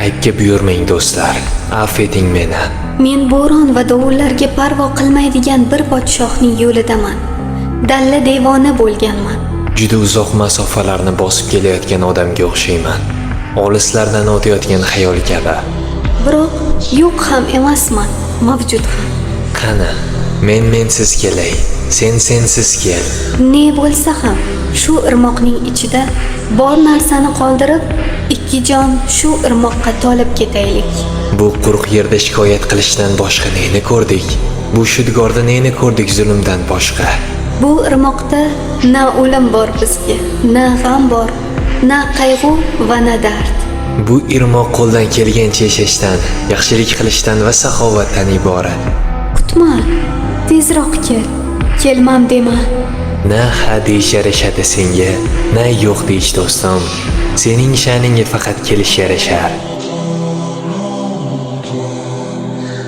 aybga buyurmang do'stlar, afv eting meni. Men bo'ron va dovullarga parvo qilmaydigan bir podshohning yo'lidaman. Dalla devona bo'lganman. Juda uzoq masofalarni bosib kelayotgan odamga o'xshayman. Olislardan o'tayotgan xayol kabi. Biroq yo'q ham emasman, mavjud ham. Qani, men mensiz kelay, sen sensiz kel. Ne bo'lsa ham shu irmoqning ichida bor narsani qoldirib, ikki jon shu irmoqqa tolib ketaylik. Bu quruq yerda shikoyat qilishdan boshqa neni ko'rdik? Bu shudgorda neni ko'rdik zulmdan boshqa? Bu irmoqda na o'lim bor bizga, na g'am bor, na qayg'u va na dard. Bu irmoq qo'ldan kelgancha yashashdan, yaxshilik qilishdan va saxovatdan iborat. Kutma, tezroq kel. Kelmam dema. Na ha deyish yarashadi senga, na yo'q deyish do'stim. Sening sha'ningga faqat kelish yarashar.